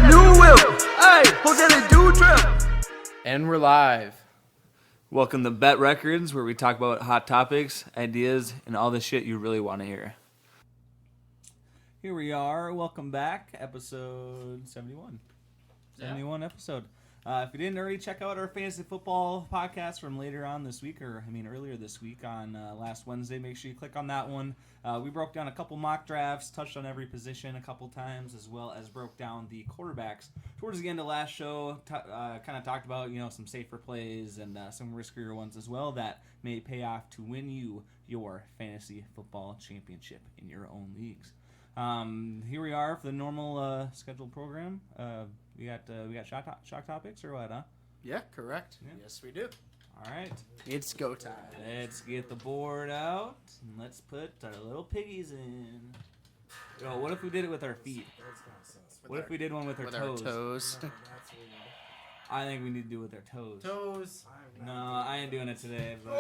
that new whip. Hey, who get a do trip? And we're live. Welcome to Bet Records, where we talk about hot topics, ideas, and all the shit you really want to hear. Here we are. Welcome back. Episode 71. 71 episode. If you didn't already check out our fantasy football podcast from later on this week, earlier this week on last Wednesday, make sure you click on that one. We broke down a couple mock drafts, touched on every position a couple times, as well as broke down the quarterbacks. Towards the end of last show, kind of talked about some safer plays and some riskier ones as well that may pay off to win you your fantasy football championship in your own leagues. Here we are for the normal scheduled program. We got shock topics or what, huh? Yeah, correct. Yeah. Yes, we do. All right. It's go time. Let's get the board out and let's put our little piggies in. Oh, what if we did it with our feet? What if we did one with our toes? I think we need to do it with our toes. Toes. No, I ain't doing it today, but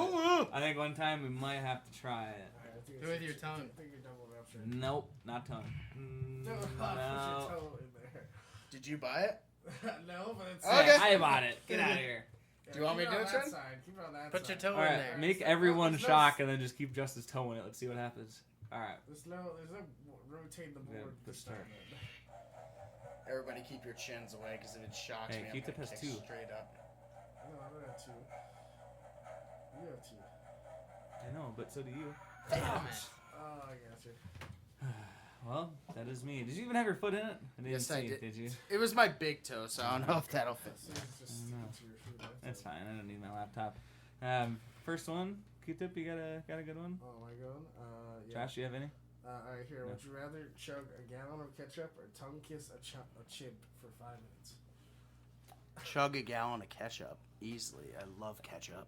I think one time we might have to try it. Do it with your tongue. Nope, not tongue. No. Did you buy it? No, but it's... Okay. I bought it. Get out of here. Do you want me to do it, Trent? Keep it on that Put side. your toe All in right, there. make everyone shock and then just keep Justice toe in it. Let's see what happens. All right. There's no rotate the board. Yeah, start. Everybody keep your chins away, because if it shocks Hey, me, Q-Tip I'm has going to two. kick straight up. No, I don't have two. You have two. I know, but so do you. Damn it. Oh, I got you. Well, that is me. Did you even have your foot in it? I didn't Yes, see I it, did. did you? It was my big toe, so I don't know if that'll fit. That's fine. I don't need my laptop. First one, Q-Tip, you got a good one? Oh, my God. Yeah. Josh, you have any? Alright, here. No. Would you rather chug a gallon of ketchup or tongue kiss a chimp for 5 minutes? Chug a gallon of ketchup. Easily. I love ketchup.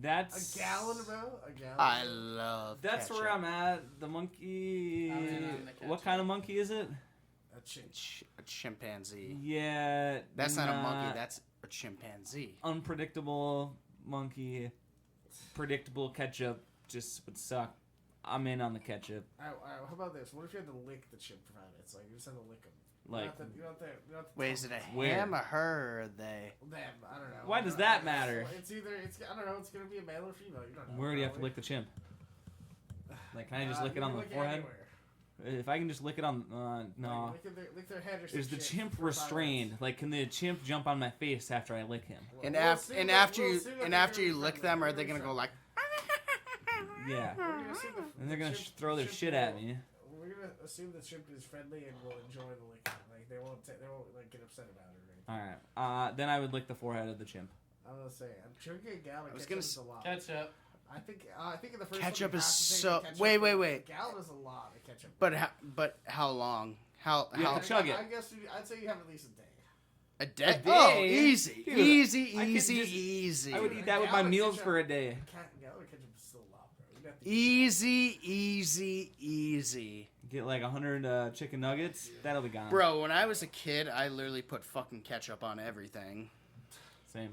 That's A gallon, bro? A gallon? I love That's ketchup. where I'm at. The monkey. I'm in on the What kind of monkey is it? A chimp. A chimpanzee. Yeah. That's not a monkey, that's a chimpanzee. Unpredictable monkey. Predictable ketchup just would suck. I'm in on the ketchup. Alright, how about this? What if you had to lick the chimp for 5 minutes? Like, you just had to lick him. Like, you don't have to Wait, is it a Where? him, a her, or a they? Them, I don't know. Why does that matter? It's either, I don't know, it's gonna be a male or female. You don't know. where do you have to lick the chimp? Like, can I just lick it on the forehead? Anywhere. If I can just lick it on, no. Like lick their head or some Is the shit chimp for 5 restrained? minutes. Like, can the chimp jump on my face after I lick him? And, We'll see what- after we'll you see what and they're after you gonna lick be them, are friendly. they gonna go like? Yeah. We're gonna assume And they're gonna chimp- throw their chimp shit will- at me. We're gonna assume the chimp is friendly and will enjoy the licking. Like they won't like get upset about it. Or anything. Alright. Then I would lick the forehead of the chimp. I'm gonna say I'm chugging a gallon. I was Ketchup gonna is a lot. Ketchup. I think in the first Ketchup one you is have to take so- the ketchup, wait, but wait. A gallon is a lot of ketchup. But how long? How You have to chug it. I guess I'd say you have at least a day. a day? day? Oh, easy, Dude, easy, I could easy, just- easy. I would eat that with my meals for a day. A gallon of ketchup is still a lot, bro. You'd have to Easy. Get like 100 chicken nuggets. That'll be gone. Bro, when I was a kid, I literally put fucking ketchup on everything. Same.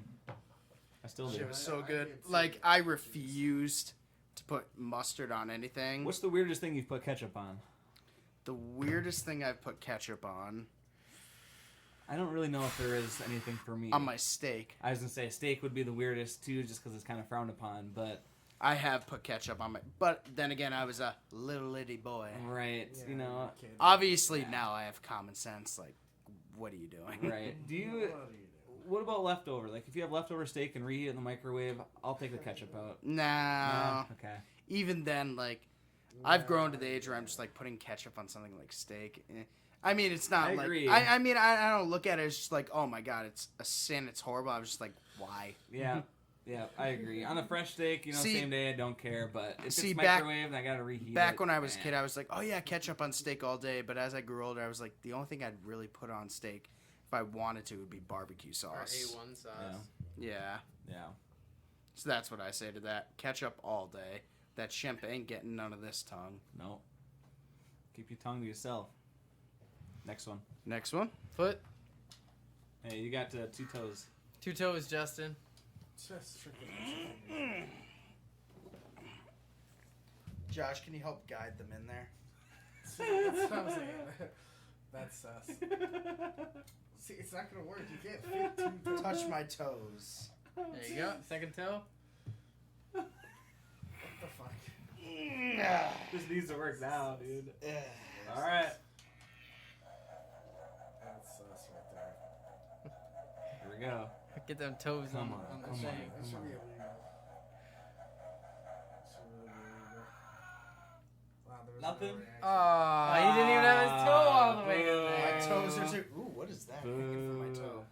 I still do. Shit was so I good. did too. Like, I refused to put mustard on anything. What's the weirdest thing you've put ketchup on? The weirdest thing I've put ketchup on? I don't really know if there is anything for me. On my steak. I was gonna say steak would be the weirdest too, just because it's kind of frowned upon. But I have put ketchup on my... But then again, I was a little itty boy. right, Yeah, you know, kid. Obviously, now I have common sense. Like, what are you doing? right. Do you? What do you do? What about leftover? Like, if you have leftover steak and reheat it in the microwave, I'll take the ketchup out. No. Yeah? Okay. Even then, like, I've grown to the age where I'm just, like, putting ketchup on something like steak. I mean, it's not I like... agree. I mean, I don't look at it as just like, oh, my God, it's a sin, it's horrible. I was just like, why? Yeah. Yeah, I agree. On a fresh steak, See- same day, I don't care. But if See, it's back- microwave and I gotta reheat it. Back when I was a man. kid, I was like, oh, yeah, ketchup on steak all day. But as I grew older, I was like, the only thing I'd really put on steak, if I wanted to, would be barbecue Or sauce. A1 sauce. Yeah. Yeah. So that's what I say to that. Ketchup all day. That chimp ain't getting none of this tongue. No. Keep your tongue to yourself. Next one. Next one. Foot. Hey, you got 2 toes. 2 toes, Justin. Just freaking. Josh, can you help guide them in there? That's what I'm saying. That's sus. See, it's not gonna work. You can't fit two toes. Touch my toes. There you go. Second toe. What the fuck? This needs to work now, dude. Ugh. All right. That's us right there. Here we go. Get them toes Come on on, the come thing. on. That should be illegal. Should really be illegal. Wow, there was Nothing? no reaction. Oh, he didn't even have his toe all the way in Boo. there. My toes are too. Ooh, what is that? I can feel my toe.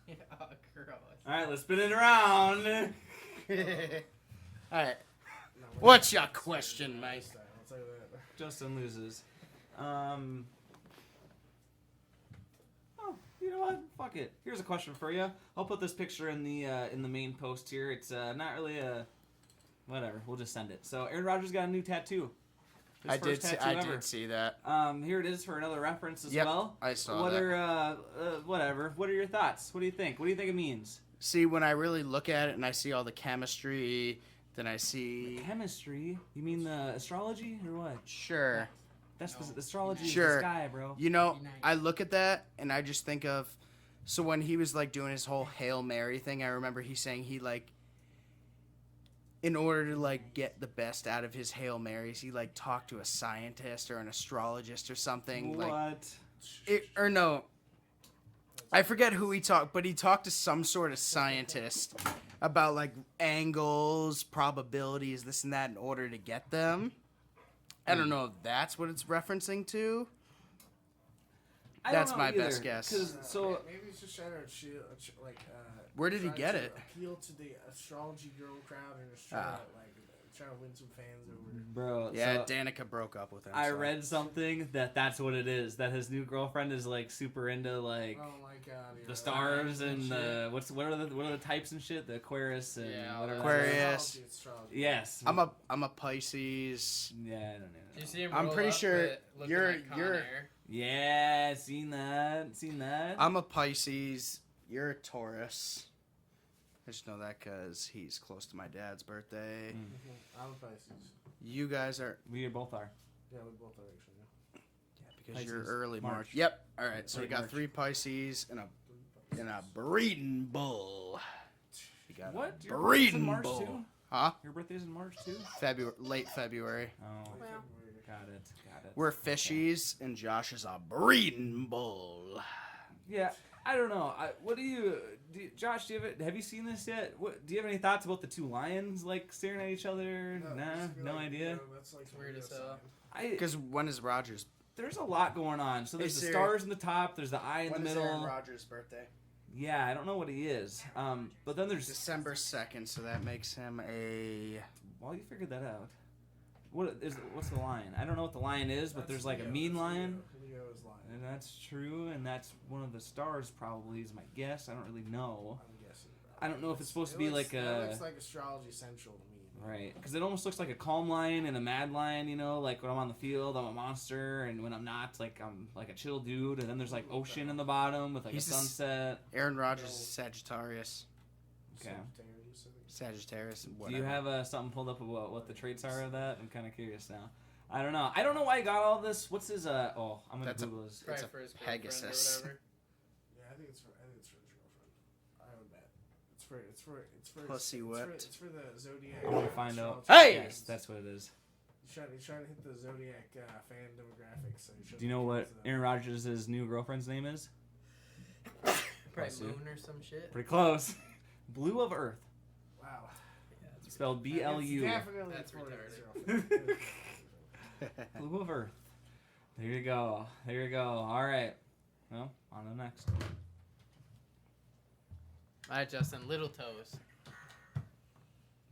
Oh, gross. All right, let's spin it around. All right. No, What's your question, mate? I'll tell you that. Justin loses. Oh, you know what? Fuck it. Here's a question for you. I'll put this picture in the main post here. It's not really a whatever. We'll just send it. So Aaron Rodgers got a new tattoo. His I first did. See, tattoo I ever. did see that. Here it is for another reference as Yep, well. I saw what that. are whatever? What are your thoughts? What do you think? What do you think it means? See, when I really look at it and I see all the chemistry, then I see. Chemistry? You mean the astrology or what? Sure. That's the astrology is Sure. the sky, bro. You know, Unite. I look at that and I just think of. So when he was like doing his whole Hail Mary thing, I remember he saying he like. In order to like get the best out of his Hail Marys, he like talked to a scientist or an astrologist or something. What? Like, or no, I forget who he talked, but he talked to some sort of scientist about like angles, probabilities, this and that, in order to get them. I don't know if that's what it's referencing to. I don't That's know my either, best guess. 'cause- so Maybe it's just trying to Where did he trying get to it? Appeal to the astrology girl crowd and just Ah. trying to win some fans over. bro, Yeah, so Danica broke up with him. I so. read something that's what it is. That his new girlfriend is like super into like Oh my god! the stars and the what are the types and shit? The Aquarius and Yeah, whatever. Aquarius. Astrology. Yes. I'm a Pisces. Yeah, I don't know. Did you see him I'm roll pretty up sure with- looking you're- like Con you're- Air? Yeah, seen that. I'm a Pisces. You're a Taurus. I just know that because he's close to my dad's birthday. I'm a Pisces. You guys are. We both are. Yeah, we both are actually. Yeah, because you're Pisces. early March. March. Yep. All right. So we Late got March. 3 Pisces and a breeding bull. You got What? a Your birthday's in breeding March bull. too? Huh? Your birthday's in March too? Late February. Oh, Well, got it. We're fishies, and Josh is a breeding bull. Yeah, I don't know. What do you, Josh? Have you seen this yet? What do you have any thoughts about the two lions like staring at each other? Nah, no idea. That's like It's weird as hell. Because when is Rodgers? There's a lot going on. So there's Hey, the Siri. stars in the top. There's the eye in the middle. Rodgers' birthday? Yeah, I don't know what he is. But then there's. December 2nd, so that makes him a. Well, you figured that out. What's the lion? I don't know what the lion is, but there's like a mean lion. Leo is lion. And that's true, and that's one of the stars probably is my guess. I don't really know. I'm guessing. I don't know if it's supposed to be like That a. looks like astrology central to me. Right, because it almost looks like a calm lion and a mad lion, you know, like when I'm on the field, I'm a monster, and when I'm not, like I'm like a chill dude, and then there's like ocean in the bottom with like He's a a s- sunset. Aaron Rodgers is Sagittarius. Okay. Sagittarius. Do Whatever. you have something pulled up about what the traits are of that? I'm kind of curious now. I don't know. I don't know why he got all this. What's his Oh, I'm gonna That's a- Google his. It's Probably a for his girlfriend Pegasus. or whatever. Yeah, I think it's for his girlfriend. I would bet. It's for Pussy it's whipped. For, it's for the zodiac. Let me find out. Hey! Yes, that's what it is. He's trying to hit the zodiac fan demographics. So Do you know what Aaron Rodgers' new girlfriend's name is? Probably Pussy. Moon or some shit. Pretty close. Blue of Earth. Wow. Yeah, it's Spelled BLU. It's definitely That's for his retarded. girlfriend. Blue of Earth. There you go. There you go. All right. Well, on to the next. All right, Justin. Little toes.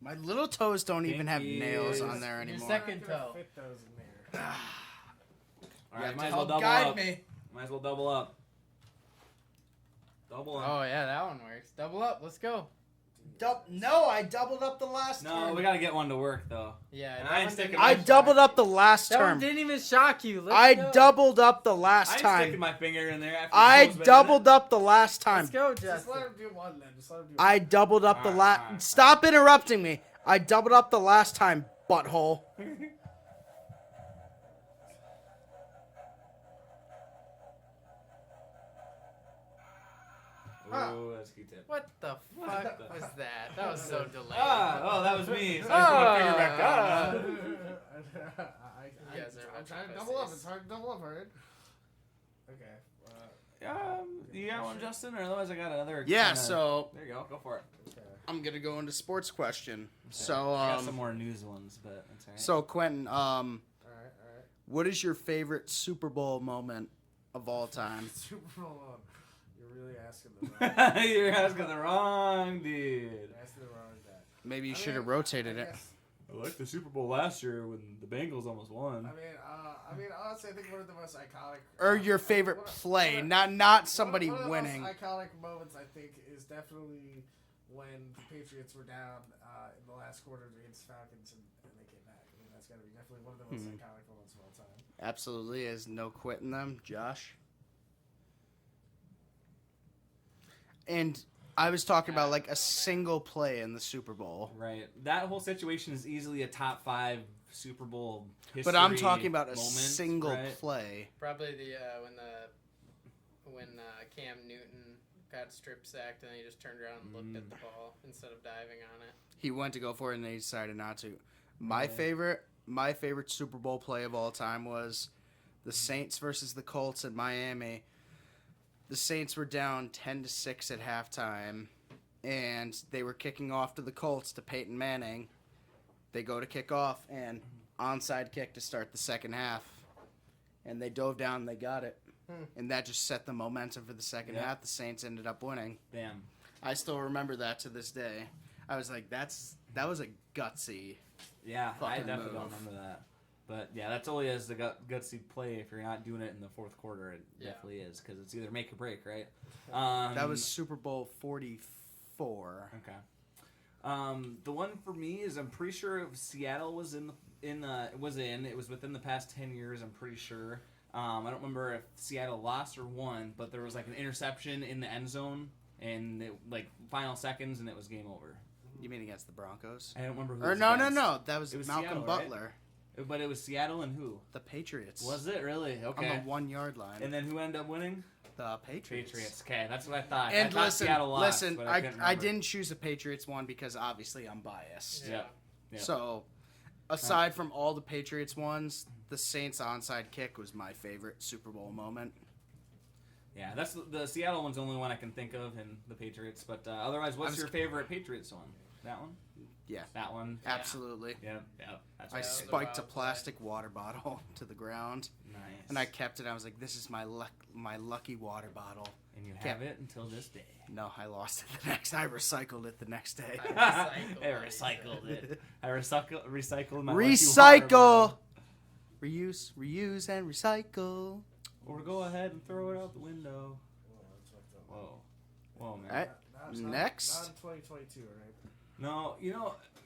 My little toes don't even have Pinkies. nails on there Your anymore. second I'm not gonna toe. fit those in there. All right, You might have as well to double guide up. me. Might as well double up. Double up. Oh yeah, that one works. Double up. Let's go. No, I doubled up the last No, term. we gotta get one to work though. Yeah. And that I ain't one sticking didn't my- I even doubled shock up the last you. That one term. didn't even shock you. Let's I go. doubled up the I last ain't sticking time. my finger in there. After I Joe's been in doubled it. up the last time. Let's go, Just Justin. let him do one then. Just let him do I doubled up the Alright, last. alright, Stop interrupting me. I doubled up the last time, butthole. Ooh, that's a Q-tip. What the fuck was that? That was so delayed. That was me. So I just put my finger back down. You guys are I'm bunch trying of to double up. pussies. It's hard to double up, right? Okay. You got one, Justin, or otherwise I got another. Yeah, kinda- so there you go. Go for it. Okay. I'm gonna go into sports question. So I got some more news ones, but that's alright. so Quentin, All right. what is your favorite Super Bowl moment of all time? Super Bowl. You're really asking the wrong. You're asking the wrong dude. You're asking the wrong guy. Maybe you I should have mean, rotated I it. guess- I liked the Super Bowl last year when the Bengals almost won. I mean, honestly, I think one of the most iconic. Or your favorite one of- play, one of- not somebody one of the winning. most iconic moments, I think, is definitely when the Patriots were down in the last quarter against Falcons and they came back. I mean, that's got to be definitely one of the most iconic moments of all time. Absolutely, is no quitting them, Josh. And I was talking about like a single play in the Super Bowl. Right. That whole situation is easily a top 5 Super Bowl history But I'm talking about a moment, single right? play. Probably when Cam Newton got strip sacked and he just turned around and looked at the ball instead of diving on it. He went to go for it and they decided not to. My favorite Super Bowl play of all time was the Saints versus the Colts in Miami. The Saints were down 10-6 at halftime, and they were kicking off to the Colts to Peyton Manning. They go to kick off, and onside kick to start the second half. And they dove down and they got it. And that just set the momentum for the second half. The Saints ended up winning. Damn. I still remember that to this day. I was like, that was a gutsy. Yeah, I Fucking definitely don't move. remember that. But yeah, that's only as the gutsy play. If you're not doing it in the fourth quarter, it definitely is because it's either make or break, right? That was Super Bowl 44. Okay. The one for me is I'm pretty sure Seattle was it was within the past 10 years. I'm pretty sure. I don't remember if Seattle lost or won, but there was like an interception in the end zone and final seconds and it was game over. You mean against the Broncos? I don't remember who. Or it was no, against. that was It was Malcolm Seattle, right? Butler. But it was Seattle and who? The Patriots. Was it really? Okay. On the 1 yard line. And then who ended up winning? The Patriots. Patriots. Okay, that's what I thought. And I thought Seattle lost, listen, but I couldn't remember. didn't choose the Patriots one because obviously I'm biased. Yeah. Yeah. So, aside from all the Patriots ones, the Saints onside kick was my favorite Super Bowl moment. Yeah, that's the Seattle one's the only one I can think of, and the Patriots. But otherwise, what's your favorite Patriots one? That one? Yeah. That one? Absolutely. Yeah. That's I right. spiked a wild plastic water bottle to the ground, Nice. and I kept it. I was like, "This is my lucky water bottle." And you have kept- it until this day. No, I lost it the next. I recycled it the next day. I recycled it. I recycled my Recycle, reuse, and recycle. Or go ahead and throw it out the window. Whoa, man. All right. Next. Not in 2022, right? No,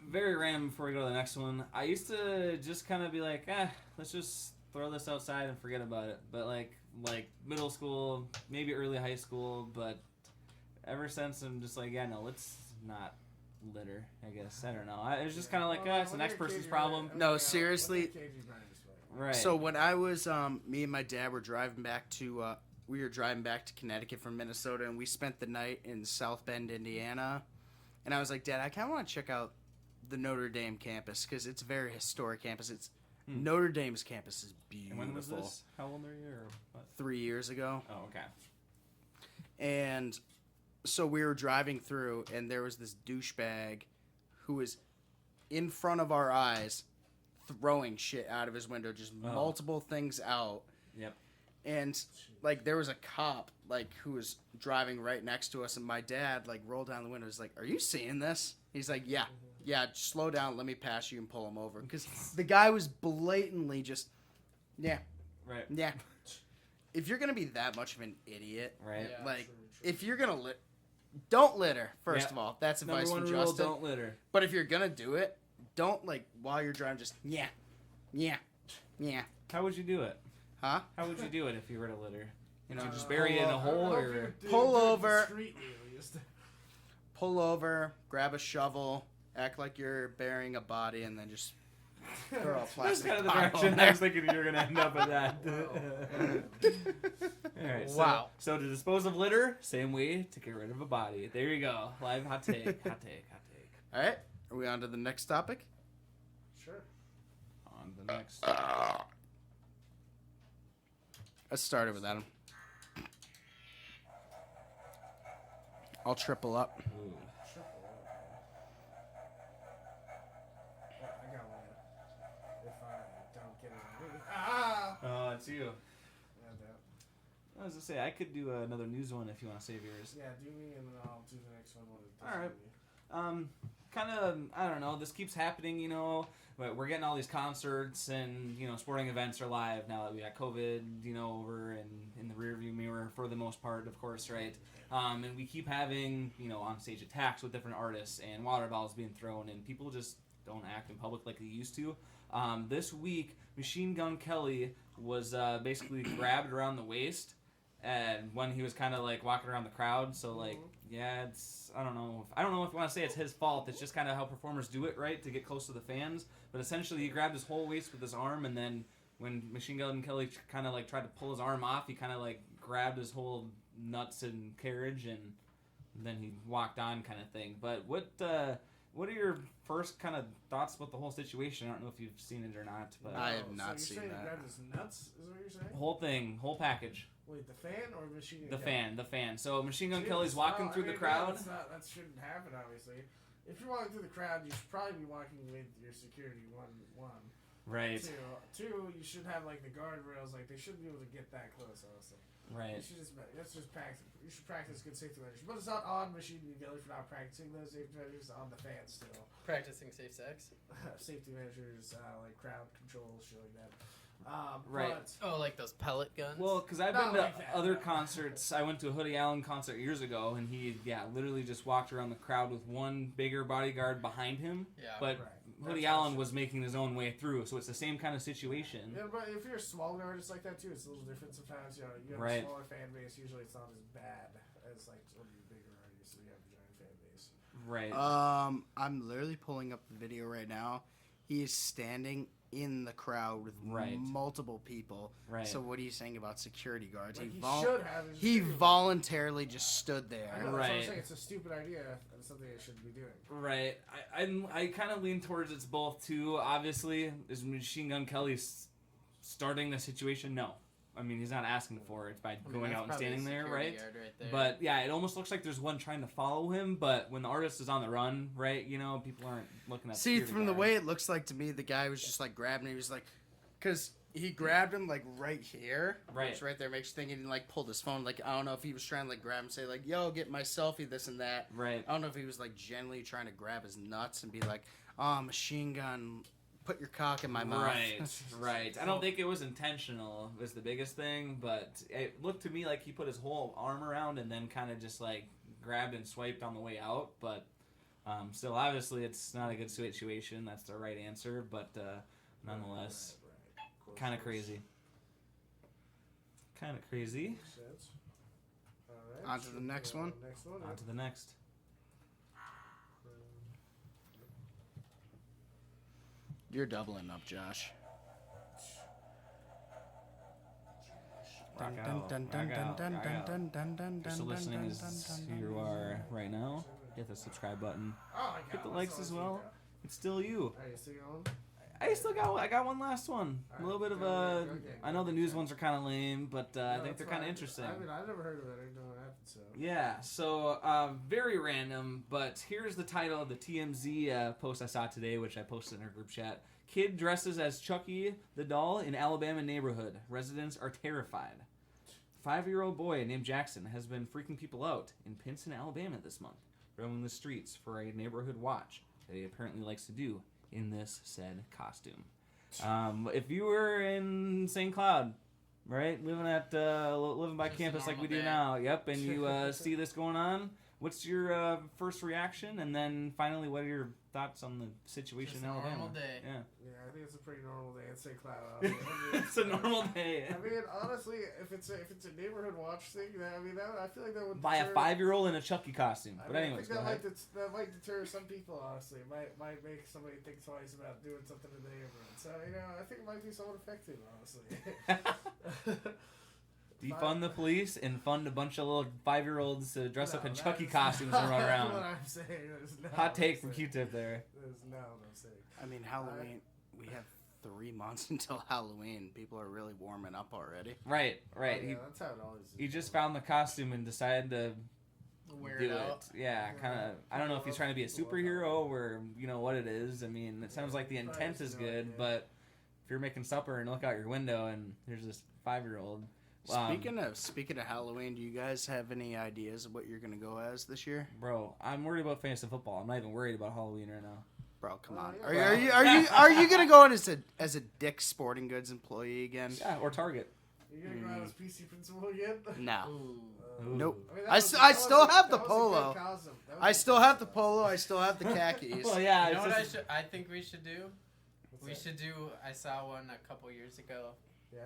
very random before we go to the next one. I used to just kind of be like, let's just throw this outside and forget about it. But like middle school, maybe early high school, but ever since I'm just like, let's not litter, I guess. I don't know. It was just kind of like, it's the next person's problem. No, seriously. Right. So when I was, me and my dad were driving back to, Connecticut from Minnesota, and we spent the night in South Bend, Indiana. And I was like, Dad, I kind of want to check out the Notre Dame campus because it's a very historic campus. Notre Dame's campus is beautiful. And when was this? How old are you? Or what? 3 years ago. Oh, okay. And so we were driving through, and there was this douchebag who was in front of our eyes throwing shit out of his window, just multiple things out. Yep. And there was a cop who was driving right next to us, and my dad rolled down the window. He's like, "Are you seeing this?" He's like, "Yeah, slow down, let me pass you," and pull him over because the guy was blatantly just, Right. yeah. If you're gonna be that much of an idiot, Right. Yeah. if you're gonna don't litter. First Yeah. of all, that's advice Number one from rule: Justin. don't litter. But if you're gonna do it, don't while you're driving. Just yeah. How would you do it? Huh? How would you do it if you were to litter? Just pull bury it in a over. hole, or Pull over. Discreetly, at least. Pull over, grab a shovel, act like you're burying a body, and then just They're all That's plastic. kind of the bottle direction I there. was thinking you were gonna end up with that. All right. Wow. So to dispose of litter, same way to get rid of a body. There you go. Live hot take. Hot take. Hot take. All right, are we on to the next topic? Sure. On the next. Let's start it with Adam. I'll triple up. Ooh. I got one. If I don't get it. Ah! Oh, it's you. Yeah, that. I was gonna say I could do another news one if you want to save yours. Yeah, do me and then I'll do the next one. All right. Kind of, I don't know, this keeps happening, you know, but we're getting all these concerts and, you know, sporting events are live now that we got COVID, you know, over and in the rearview mirror for the most part, of course, right? And we keep having, you know, on-stage attacks with different artists and water bottles being thrown and people just don't act in public like they used to. This week, Machine Gun Kelly was basically grabbed around the waist and when he was kind of like walking around the crowd, so like, yeah, it's I don't know if you want to say it's his fault. It's just kind of how performers do it, right, to get close to the fans. But essentially, he grabbed his whole waist with his arm, and then when Machine Gun Kelly kind of like tried to pull his arm off, he kind of like grabbed his whole nuts and carriage, and then he walked on, kind of thing. But what are your first kind of thoughts about the whole situation? I don't know if you've seen it or not, but I have not so seen you're saying that. he grabbed his nuts? Is what you're saying? whole thing, whole package. Wait, the fan or Machine The Gun Kelly? fan. So Machine Gun Jeez, Kelly's walking well, through I the mean, crowd. That shouldn't happen, obviously. If you're walking through the crowd, you should probably be walking with your security, one. Right. Two, you should have, like, the guardrails. Like, they shouldn't be able to get that close, honestly. Right. That's just practice. You should practice good safety measures. But it's not on Machine Gun Kelly for not practicing those safety measures. It's on the fans still. Practicing safe sex. Safety measures, like crowd control, shit like that. Right. But, Oh, like those pellet guns? Well, because I've Not been to like that, other no. concerts. I went to a Hoodie Allen concert years ago, and he, literally just walked around the crowd with one bigger bodyguard behind him. Yeah. But Right. Hoodie That's how it Allen should was making his own way through, so it's the same kind of situation. yeah, but if you're a smaller artist like that too, it's a little different sometimes. You know, you have Right. a smaller fan base. Usually, it's not as bad as like some of your bigger artists. So you have a giant fan base. Right. I'm literally pulling up the video right now. He is standing in the crowd with Right. multiple people. Right. So what are you saying about security guards? Like, he should have. his he video. voluntarily just stood I there. know, that's what I'm Right. saying. It's a stupid idea and something they shouldn't be doing. Right. I kind of lean towards it's both, too. Obviously, is Machine Gun Kelly starting the situation? No. I mean, he's not asking for it by going that's out and probably standing a there, security right? guard right there. But yeah, it almost looks like there's one trying to follow him, but when the artist is on the run, right, you know, people aren't looking at See, security from the guard. way it looks like to me, the guy was just like grabbing him. He was like, because he grabbed him like right here, Right. which right there makes you think, and he like pulled his phone. Like I don't know if he was trying to like grab him, say like, "Yo, get my selfie," this and that. Right. I don't know if he was like gently trying to grab his nuts and be like, "Oh, machine gun, put your cock in my mouth." Right. I don't think it was intentional, was the biggest thing, but it looked to me like he put his whole arm around and then kind of just like grabbed and swiped on the way out, but still, obviously, it's not a good situation. That's the right answer, but nonetheless, Right. kind of crazy. Kind of crazy. Makes sense. All right. On to the next one. Next one. On to the next. You're doubling up, Josh. Rock out, If you're listening as you are right now, hit the subscribe button. Oh my God. Hit the let's likes all as see well. that. It's still you. Are you still going? I got one last one. A little bit of a. I know the news ones are kind of lame, but I No, think it's they're kind of fine. interesting. I mean, I never heard of it. I didn't know what happened. So. Yeah, so very random, but here's the title of the TMZ post I saw today, which I posted in our group chat. Kid dresses as Chucky the doll in Alabama neighborhood. Residents are terrified. 5-year-old boy named Jackson has been freaking people out in Pinson, Alabama this month, roaming the streets for a neighborhood watch that he apparently likes to do in this said costume. If you were in St. Cloud, right, living by Just a campus like we normal do day. now, yep, and you see this going on, what's your first reaction, and then finally, what are your thoughts on the situation Just in a Alabama? normal day. Yeah, Yeah, I think it's a pretty normal day in St. Cloud. it's a normal day. I mean, honestly, if it's a neighborhood watch thing, I feel like that would Buy a deter- 5-year-old in a Chucky costume. But I anyways, think go ahead. that might deter some people. Honestly, it might make somebody think twice about doing something in the neighborhood. So I think it might be somewhat effective. Honestly. Defund the police and fund a bunch of little 5-year-olds to dress up in that Chucky is costumes not and run What around. I'm saying. That is not Hot what take I'm from saying. Q-Tip there. That is not what I'm saying. I mean, Halloween. We have 3 months until Halloween. People are really warming up already. Right. Oh, yeah, that's how it always is. He just found the costume and decided to Wear do it out. it. Yeah, kind of. I don't know if he's trying to be a superhero or what it is. I mean, it sounds like the intent is good, but if you're making supper and look out your window and there's this 5-year-old. Speaking of Halloween, do you guys have any ideas of what you're gonna go as this year? Bro, I'm worried about fantasy football. I'm not even worried about Halloween right now. Bro, come on. yeah. Are you gonna go in as a Dick's Sporting Goods employee again? Yeah, or Target. You're gonna go out as PC principal again? No. Ooh. Nope. I mean, I still have the that was a good polo. costume. That was I a still good have the costume. polo. I still have the khakis. Well, yeah. You know it's what just- I think we should do? What's We that? should do. I saw one a couple years ago. Yeah.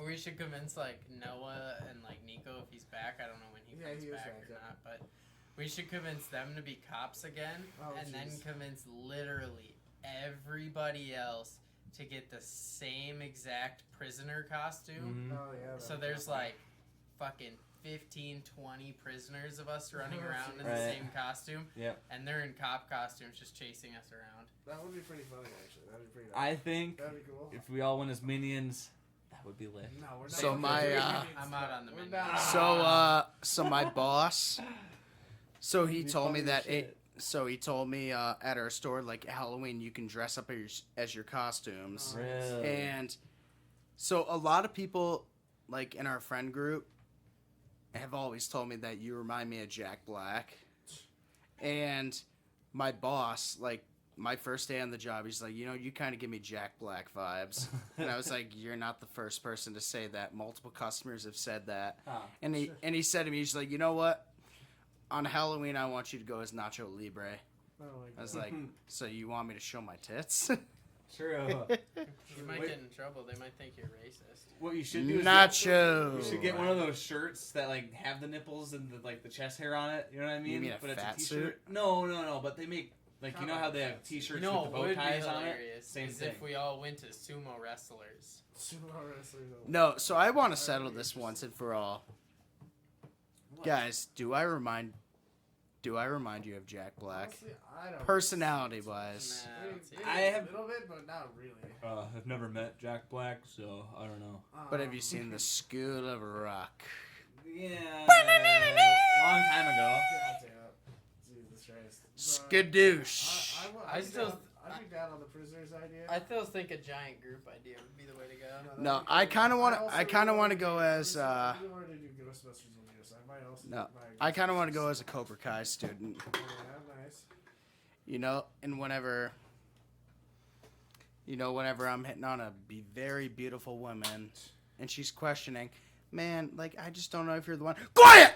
We should convince like Noah and like Nico if he's back. I don't know when he Yeah, comes he is back back, or yeah. not, but we should convince them to be cops again, Oh, and then jeez. convince literally everybody else to get the same exact prisoner costume. Mhm. Oh yeah. So there's like fucking 15, 20 prisoners of us running Oh, around in Right. the same costume, Yep. and they're in cop costumes just chasing us around. That would be pretty funny actually. That'd be pretty. I think That'd be cool. if we all went as minions, that would be lit. No, we're not. So my, I'm out on the We're menu. not. So my boss. So he Be told me funny that as shit. So he told me at our store, like Halloween, you can dress up as your costumes. Really? And so a lot of people, like in our friend group, have always told me that you remind me of Jack Black. And my boss, like my first day on the job, he's like, you kind of give me Jack Black vibes. And I was like, you're not the first person to say that. Multiple customers have said that. Huh. And he said to me, he's like, you know what? On Halloween, I want you to go as Nacho Libre. Oh my I was God. like, so you want me to show my tits? True. You might Wait. get in trouble. They might think you're racist. What you should do is Nacho. you should get one of those shirts that like have the nipples and the chest hair on it. You know what I mean? mean a but fat it's a t-shirt. No. But they make like you know how they have t-shirts You know with what the would bow be ties on it. hilarious Same is thing. if we all went as sumo wrestlers. Sumo wrestlers. No, so I want to settle this once and for all. Guys, do I remind you of Jack Black? Honestly, I don't. Personality-wise. Nah, I don't see it. I have- a little bit, but not really. I've never met Jack Black, so I don't know. But have you seen the School of Rock? Yeah. Long time ago. Jesus Christ. Skadoosh. I'd be down on the prisoners idea. I still think a giant group idea would be the way to go. No, I kind of want to go as I really wanted to do Ghostbusters with you, so I might also. no, do my I kind of want to go as a Cobra Kai student. Yeah, nice. And whenever I'm hitting on a very beautiful woman, and she's questioning, man, like I just don't know if you're the one. Quiet.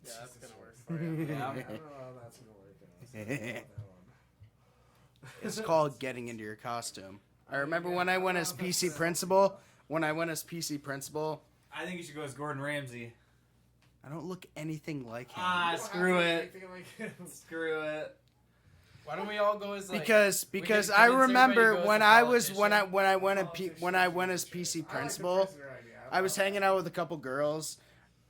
Yeah, that's gonna work for you. Yeah. I don't know how that's gonna work out. So I don't know about that one. It's called getting into your costume. I remember when I went as PC principal. I think you should go as Gordon Ramsay. I don't look anything like him. Ah, You don't screw have to it. do anything like him. Screw it. Why don't we all go as like? Because we I can convince remember everybody to go when as a I was when I politician. when I went as PC principal, I was hanging out with a couple girls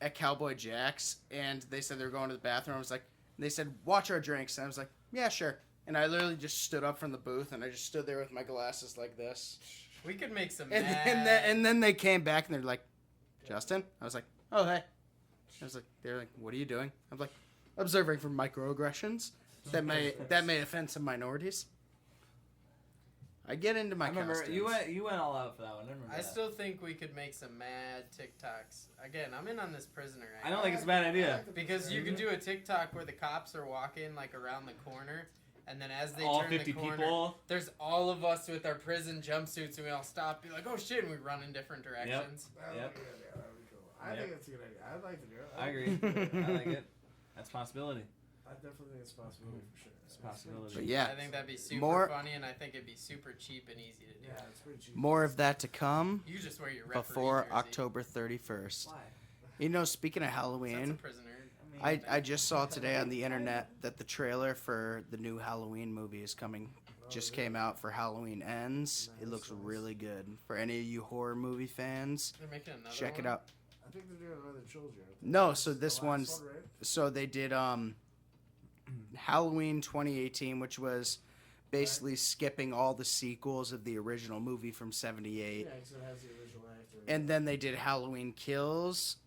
at Cowboy Jack's, and they said they were going to the bathroom. I was like, they said, watch our drinks, and I was like, yeah, sure. And I literally just stood up from the booth, and I just stood there with my glasses like this. We could make some. And then they came back, and they're like, Justin? I was like, oh, hey. They're like, what are you doing? I was like, observing for microaggressions that may offend some minorities. I get into my I remember costumes. you went all out for that one. I remember. I that. still think we could make some mad TikToks. Again, I'm in on this prisoner. I don't think it's a bad idea. Because you could do a TikTok where the cops are walking like around the corner, and then as they all turn 50 the corner, people. there's all of us with our prison jumpsuits, and we all stop, be like, "Oh shit!" and we run in different directions. That would Yep. be good. Yeah, that would be cool. I Yep. think it's a good idea. I'd like to do it. I agree. I like it. That's a possibility. I definitely think it's a possibility for sure. It's a possibility. But yeah, I think that'd be super More- funny, and I think it'd be super cheap and easy to do. Yeah, it's pretty cheap. more of that to come You just wear your referee before jersey. October 31st. Why? You know, speaking of That's a Halloween, prisoner. I just saw today on the internet that the trailer for the new Halloween movie is coming. Just came out for Halloween Ends. It looks really good. For any of you horror movie fans, They're making another check it one? out. I think they're doing another trilogy. aren't they? No, so The this last one's one, right? so they did Halloween 2018, which was basically skipping all the sequels of the original movie from 78. Yeah, because it has the original actor. And then they did Halloween Kills,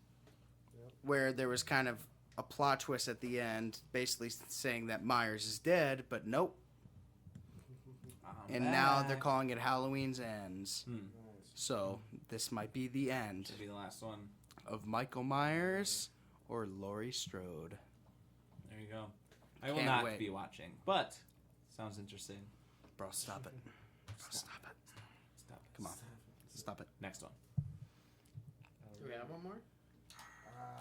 where there was kind of a plot twist at the end, basically saying that Myers is dead, but nope. And now they're calling it Halloween's Ends. Nice. So this might be the end Should be the last one. of Michael Myers or Laurie Strode. There you go. I will Can't not wait. be watching, but sounds interesting. Bro, stop it. Bro, stop it. Stop it. Come on. Stop it. Next one. Do we have one more?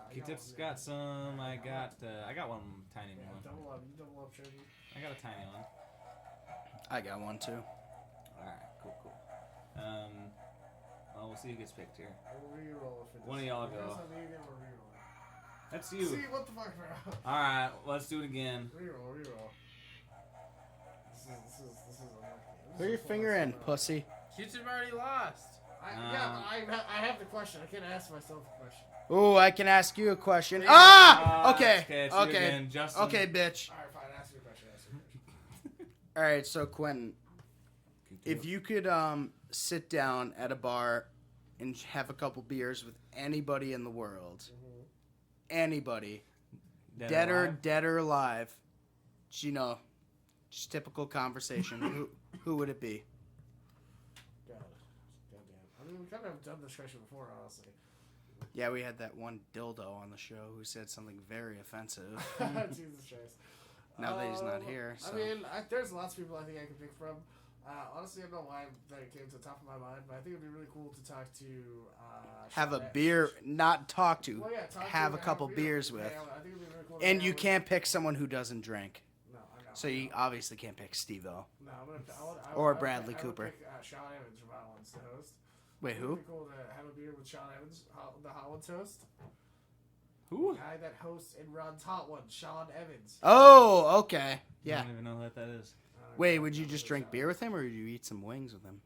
I Q-tips one, got some. I got one tiny Yeah, one. double up. You double up, Chucky. I got a tiny one. I got one too. All right, cool. Well, we'll see who gets picked here. We'll reroll if it One of doesn't- y'all if it go. doesn't be again, we'll reroll. That's you. See, what the fuck, bro? All right, let's do it again. Reroll. This is unlucky. Put your finger in, pussy. Q-Tip already lost. Yeah, but I have the question. I can't ask myself a question. Ooh, I can ask you a question. Yeah. Ah! Okay. it's you Okay. again, Justin. Okay, bitch. All right, fine. Ask me a question. All right, so Quentin, if you could sit down at a bar and have a couple beers with anybody in the world, anybody, dead or alive, you know, just typical conversation. who would it be? Goddamn. I mean, we kind of have done this question before, honestly. Yeah, we had that one dildo on the show who said something very offensive. Jesus Christ. Now that he's not here, so. I mean, there's lots of people I think I could pick from. Honestly, I don't know why that came to the top of my mind, but I think it'd be really cool to talk to. Have a Sean beer, Evans. not talk to. Well, yeah, talk have to, a couple beer beers with. with. Yeah, I think it'd be really cool to And hang you out with- can't pick someone who doesn't drink. No, I know. So you obviously can't pick Steve-O. No, I'm gonna. Or I would Bradley pick, Cooper. I would pick Sean Evans from Holland's to host. Wait, who? It'd be cool to have a beer with Sean Evans, the Holland's host. Who? The guy that hosts and runs Hot One, Sean Evans. Oh, okay. I Yeah. don't even know what that is. Wait, would you just drink beer with him, or would you eat some wings with him?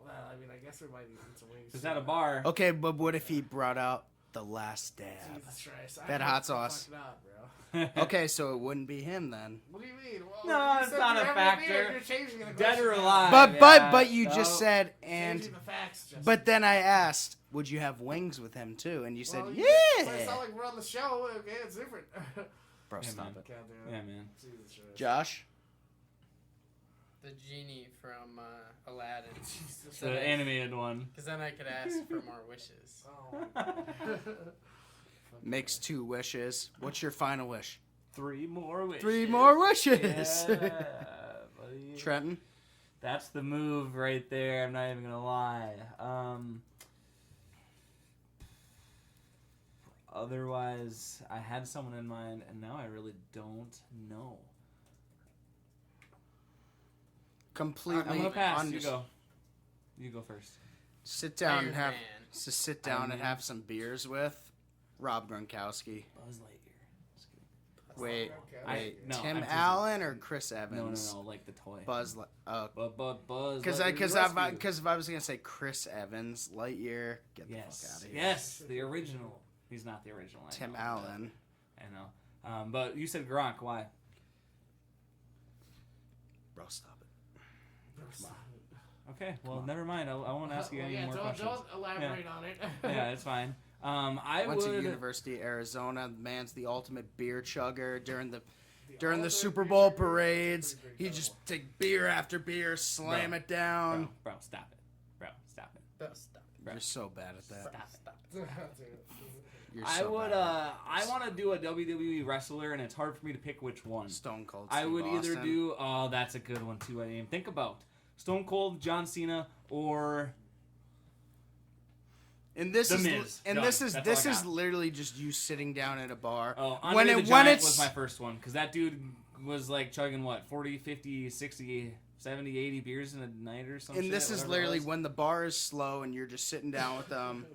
Well, I mean, I guess we might eat some wings. Is that a bar? Okay, but what if he brought out the last dab? Jesus Christ. That hot sauce. Not, bro. Okay, so it wouldn't be him then. What do you mean? Well, No, you it's said not you're a having beer, factor. You're changing the Dead or question now. alive? But yeah. you just No. said and. Changing the facts, Justin. But then I asked, would you have wings with him too? And you said, Well, yeah. It's not like we're on the show. Okay, it's different. Bro, Yeah, stop man. it. God damn it. Yeah, man. Jesus Christ. Josh. The genie from Aladdin. Jesus The animated one. Because then I could ask for more wishes. Oh, my God. Makes 2 wishes. What's your final wish? 3 more wishes. 3 more wishes. Yeah, buddy. Trenton. That's the move right there. I'm not even gonna lie. Otherwise, I had someone in mind, and now I really don't know. Completely. I'm gonna pass. You unders- go. You go first. Sit down and Iron have. Man. Just sit down and Man. have some beers with Rob Gronkowski. Buzz Lightyear. Just kidding. Wait, Okay. No, Tim I'm teasing. Allen or Chris No, Evans? no, like the toy. Buzz. Buzz. Buzz. Lightyear Because Rescue. if I was gonna say Chris Evans, Lightyear, get the fuck out Yes, of here. yes, the original. He's not the original. I Tim know, Allen. but- I know. But you said Gronk. Why? Bro, stop it. Okay, well, never mind. I won't ask you Well, any yeah, more don't questions. elaborate on it. Yeah, it's fine. I Went to would. University of Arizona. The man's the ultimate beer chugger during the ultimate Super beer Bowl chugger? parades. Pretty He incredible. just take beer after beer, slam Bro, it down. Bro, stop it. Bro, stop it. Bro, stop it. Bro. You're so bad at that. Stop it. You're I so would. bad. I want to do a WWE wrestler, and it's hard for me to pick which one. Stone Cold. I Steve would either Austin. do. Oh, that's a good one too. I didn't even think about Stone Cold, John Cena, or And this The is Miz. and Done. this is That's all this I is got. literally just you sitting down at a bar. Oh, when Andre the it when Giant it's was my first one because that dude was like chugging what 40, 50, 60, 70, 80 beers in a night or something. and this is literally when the bar is slow and you're just sitting down with them.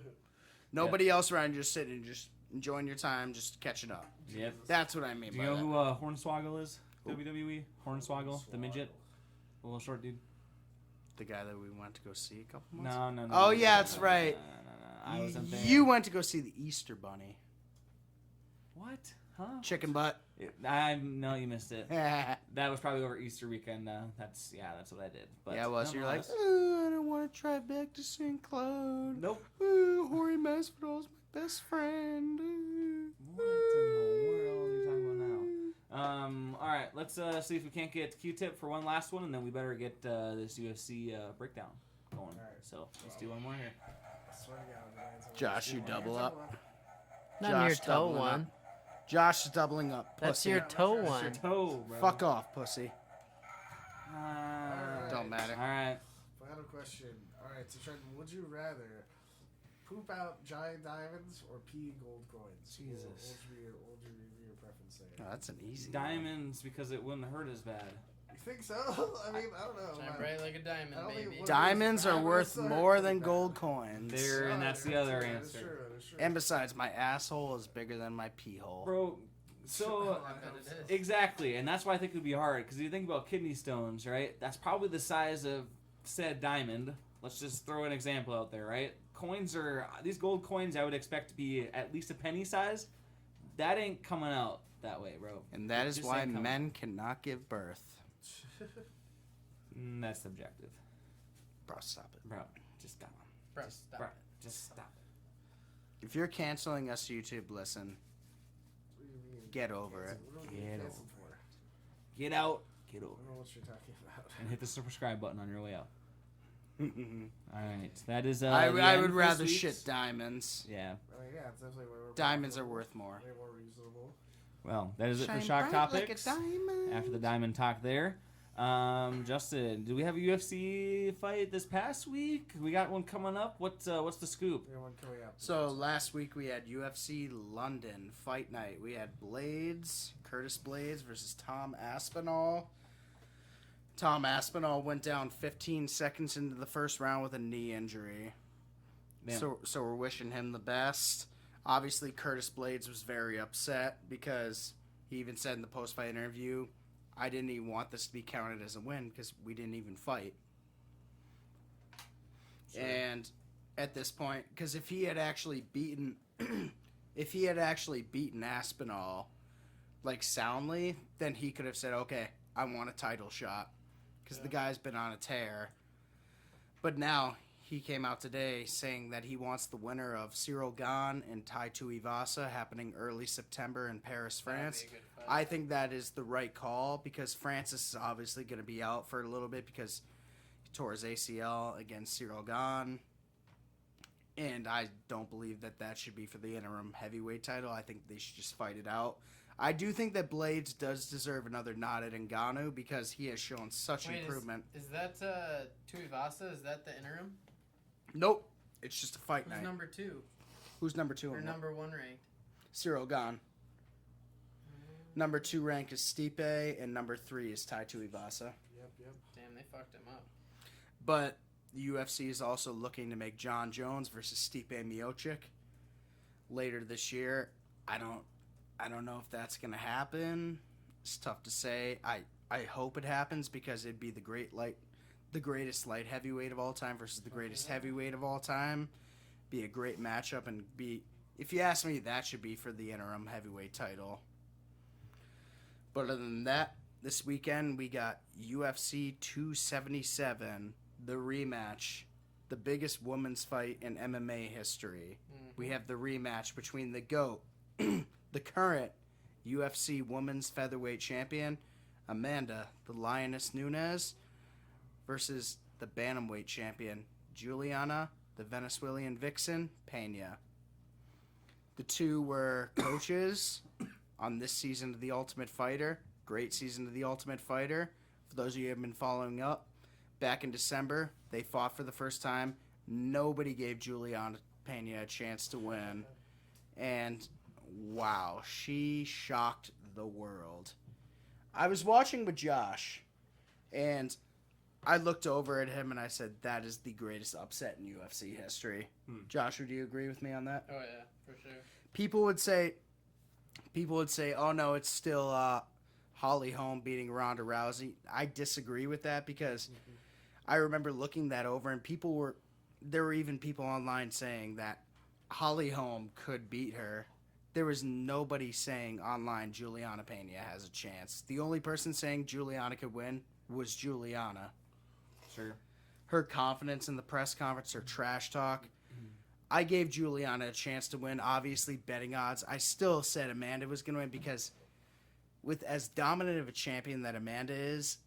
Nobody else around, you're just sitting, just enjoying your time, just catching up. Yep. That's what I mean Do by you know that. who Hornswoggle is? WWE Hornswoggle, the midget, the little short dude. The guy that we went to go see a couple months. No. Oh yeah, that's right. No. I wasn't there. You went to go see the Easter Bunny. What? Huh? Chicken butt. No, you missed it. Yeah, That was probably over Easter weekend. That's what I did. But it was. You're like, nonetheless- oh, I don't want to try back to St. Cloud. nope. Oh, Jorge Masvidal's my best friend. What in the world are you talking about now? All right, let's see if we can't get Q-Tip for one last one, and then we better get this UFC breakdown going. Alright. So let's do one more here. I swear to God, man, it's Josh, you almost- double up. Not in your Josh toe doubling one. up. Josh is doubling up. That's Pussy. your toe Your one. toe, bro. Fuck off, pussy. Uh, Don't matter. All right. Final question. All right, so Trenton, would you rather poop out giant diamonds or pee gold coins? Jesus. What would your preference there? No, that's an easy one. Diamonds because it wouldn't hurt as bad. You think so? I mean, I don't know. Shine man. bright like a diamond, I don't think baby. it would. Diamonds are worth Diamonds are more than bad. gold coins. There, and that's the That other is answer. true, that is true. And besides, my asshole is bigger than my pee hole. Bro, so I bet it is. exactly, and that's why I think it would be hard because if you think about kidney stones, right? That's probably the size of said diamond. Let's just throw an example out there, right? Coins are these gold coins. I would expect to be at least a penny size. That ain't coming out that way, bro. And that It is just why ain't coming. men cannot give birth. That's subjective, Bro, stop it. bro. Just stop. Bro, Just, stop bro, it. just stop it. If you're canceling us, YouTube, listen. What do you mean? Get over it. What are we Get canceled over for? Get out, get I over, don't know what you're talking about. and hit the subscribe button on your way out. All right, that is. I the would end for rather this shit week's- diamonds. Yeah. I mean, yeah, it's definitely way more Diamonds are profitable, worth more. way more reasonable. Well, that is it for Shine shock bright like a topics. diamond. After the diamond talk there. Justin, do we have a UFC fight this past week? We got one coming up. What's the scoop? We got one coming up. So last week we had UFC London Fight Night. We had Curtis Blades versus Tom Aspinall. Tom Aspinall went down 15 seconds into the first round with a knee injury. Damn. So we're wishing him the best. Obviously, Curtis Blades was very upset because he even said in the post-fight interview, I didn't even want this to be counted as a win because we didn't even fight. Sure. And at this point, because if he had actually beaten Aspinall like soundly, then he could have said, okay, I want a title shot because the guy's been on a tear. But now he came out today saying that he wants the winner of Cyril Gane and Tai Tuivasa happening early September in Paris, France. That'd be a good fight. I think that is the right call because Francis is obviously going to be out for a little bit because he tore his ACL against Cyril Gane. And I don't believe that should be for the interim heavyweight title. I think they should just fight it out. I do think that Blades does deserve another nod at Ngannou because he has shown such Wait, improvement. Is that Tuivasa? Is that the interim? Nope. It's just a fight Who's night. number 2? Who's number 2? Or in number 1 ranked? Cyril Gane. Number 2 ranked is Stipe, and number 3 is Tai Tuivasa. Yep. Damn, they fucked him up. But the UFC is also looking to make John Jones versus Stipe Miocic later this year. I don't know if that's gonna happen. It's tough to say. I hope it happens because it'd be the greatest light heavyweight of all time versus the greatest heavyweight of all time. Be a great matchup and if you ask me, that should be for the interim heavyweight title. But other than that, this weekend we got UFC 277, the rematch, the biggest women's fight in MMA history. We have the rematch between the GOAT, the current UFC Women's Featherweight Champion, Amanda the Lioness Nunes, versus the Bantamweight Champion, Juliana the Venezuelan Vixen Pena. The two were coaches on this season of The Ultimate Fighter. Great season of The Ultimate Fighter. For those of you who have been following up, back in December, they fought for the first time. Nobody gave Juliana Pena a chance to win. And wow, she shocked the world. I was watching with Josh, and I looked over at him and I said, that is the greatest upset in UFC history. Josh, would you agree with me on that? Oh yeah, for sure. People would say, oh no, it's still Holly Holm beating Ronda Rousey. I disagree with that because I remember looking that over, and there were even people online saying that Holly Holm could beat her. There was nobody saying online Juliana Pena has a chance. The only person saying Juliana could win was Juliana. Sure. Her confidence in the press conference, her trash talk. I gave Juliana a chance to win. Obviously, betting odds. I still said Amanda was going to win because with as dominant of a champion that Amanda is,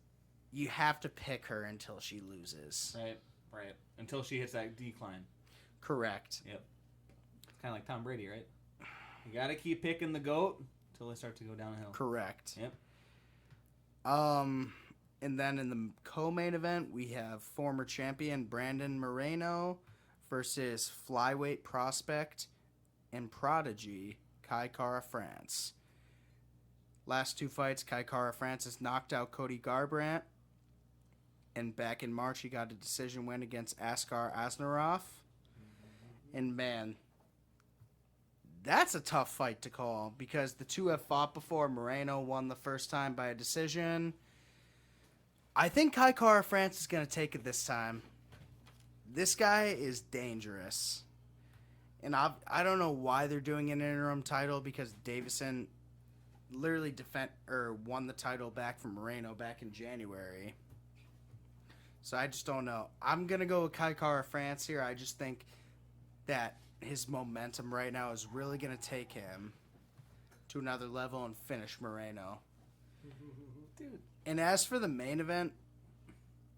you have to pick her until she loses. Right. Until she hits that decline. Correct. Yep. Kind of like Tom Brady, right? You got to keep picking the GOAT until they start to go downhill. Correct. Yep. And then in the co-main event, we have former champion Brandon Moreno versus flyweight prospect and prodigy Kai Kara France. Last two fights, Kai Kara France has knocked out Cody Garbrandt. And back in March, he got a decision win against Askar Asnarov. And man, that's a tough fight to call because the two have fought before. Moreno won the first time by a decision. I think Kai Kara France is going to take it this time. This guy is dangerous. And I don't know why they're doing an interim title because Davison literally won the title back from Moreno back in January. So I just don't know. I'm going to go with Kai Kara France here. I just think that his momentum right now is really going to take him to another level and finish Moreno. Dude. And as for the main event,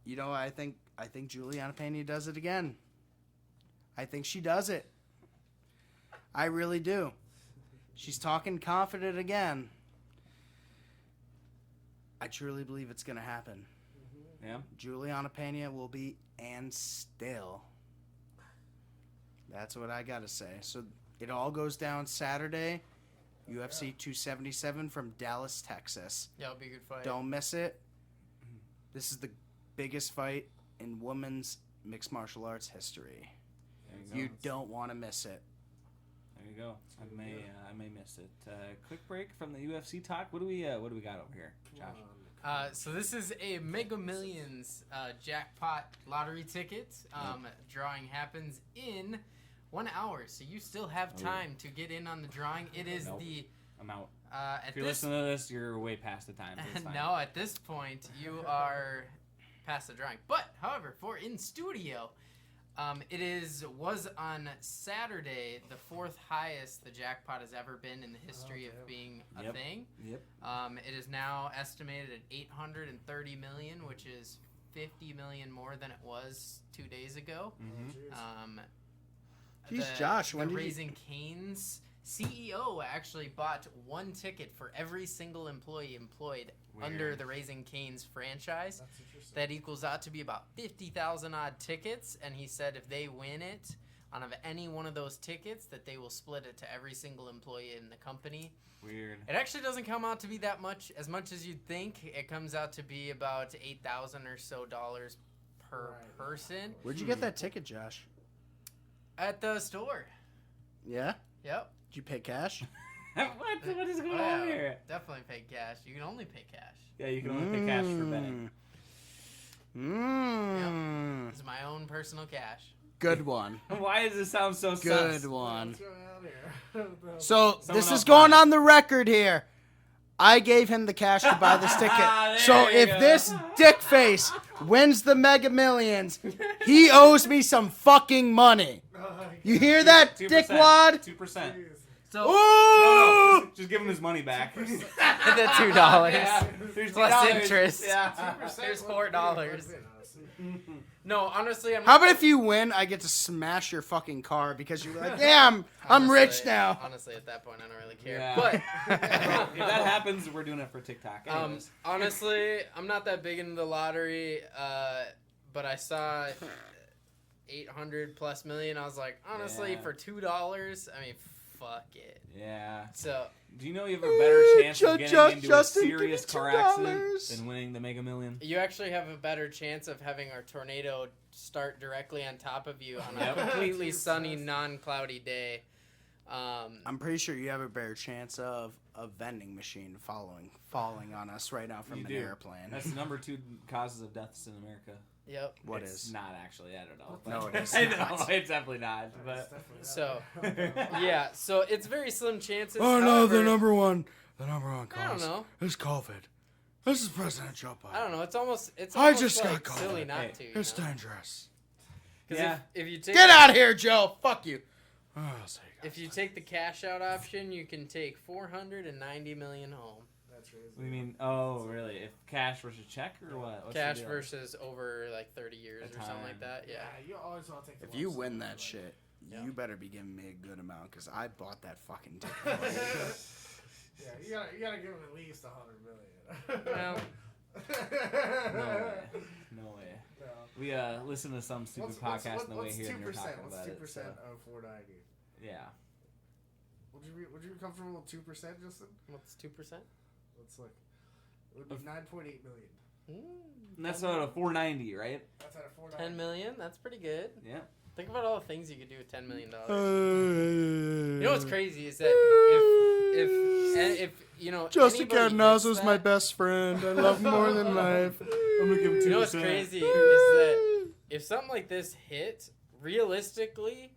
I think Juliana Pena does it again. I think she does it. I really do. She's talking confident again. I truly believe it's going to happen. Yeah. Juliana Pena will be and still. That's what I got to say. So it all goes down Saturday. UFC 277 from Dallas, Texas. Yeah, it'll be a good fight. Don't miss it. This is the biggest fight in women's mixed martial arts history. You don't want to miss it. There you go. I may miss it. Quick break from the UFC talk. What do we got over here, Josh? So this is a Mega Millions jackpot lottery ticket. Drawing happens in 1 hour, so you still have time to get in on the drawing. It is I'm out. If you're listening to this, you're way past the time. So no, at this point, you are past the drawing. But, however, for in studio, it was on Saturday the fourth highest the jackpot has ever been in the history of being a thing. Yep. It is now estimated at $830 million, which is $50 million more than it was 2 days ago. Mm-hmm. Jeez, Josh, when the did you... Raising Cane's CEO actually bought one ticket for every single employee employed under the Raising Cane's franchise. That equals out to be about 50,000 odd tickets, and he said if they win it on any one of those tickets, that they will split it to every single employee in the company. Weird. It actually doesn't come out to be that much, as much as you'd think. It comes out to be about $8,000 or so per person. Where'd you get that ticket, Josh? At the store. Yeah? Yep. Did you pay cash? What is going on here? Definitely pay cash. You can only pay cash. Yeah, you can only pay cash for betting. Mmm. Yep. It's my own personal cash. Good one. Why does it sound so Good sus? one. What's going on here? So Someone this else is going buy it. on the record here. I gave him the cash to buy this ticket. So There you if go. this dick face wins the Mega Millions, he owes me some fucking money. You hear that, 2%. dickwad? 2%. So Ooh! Just give him his money back. the $2 Yeah. There's plus $2. interest. Yeah. There's $4. No, honestly, I'm. How about if you win, I get to smash your fucking car because you're like, yeah, I'm rich now. Honestly, at that point, I don't really care. Yeah. But If that happens, we're doing it for TikTok. Anyways. honestly, I'm not that big into the lottery. But I saw $800+ million. I was like, honestly, Yeah. for $2, I mean, fuck it. Yeah. So Do you know you have a better chance of getting into Justin, a give me serious car accident $2. than winning the Mega Million? you actually have a better chance of having our tornado start directly on top of you on a Yep. completely sunny, non-cloudy day. I'm pretty sure you have a better chance of a vending machine falling on us right now from You an do. airplane. That's the number 2 causes of deaths in America. Yep. What It's is? not actually. I don't know. No, it is I not. know. It's definitely not. That's But definitely So, not. yeah, so it's very slim chances. Oh no, However, the number one cause I don't know. is COVID. This is President Joe Biden. I don't know. It's almost I just like got silly COVID. not Hey, to. You It's know? dangerous. 'Cause Yeah. if you take Get out of here, Joe. Fuck you. Oh, I'll see you guys. if you take the cash out option, you can take $490 million home. That's crazy. what do you mean? Oh, really? If cash versus check or what? What's the Cash deal? versus over like 30 years A or something time. like that. Yeah. You always want to take the If you lump win sum, that like- shit, Yeah. you better be giving me a good amount because I bought that fucking ticket. Yeah, you gotta give him at least $100 million. Well, No way. No way. No. We listened to some stupid podcast on the way here, and they were talking What's about 2% it. So, of 490? yeah. Would you be comfortable with 2%, Justin? what's 2%? Let's look. It would be 9.8 million. And that's out of 490, right? That's out of 490. 10 million? That's pretty good. Yeah. Think about all the things you could do with $10 million. You You know what's crazy is that if you know Justin anybody Cadenaz hits was my that- best friend. I love him more than life. I'm gonna give him 2%. You know what's crazy is that if something like this hit, realistically,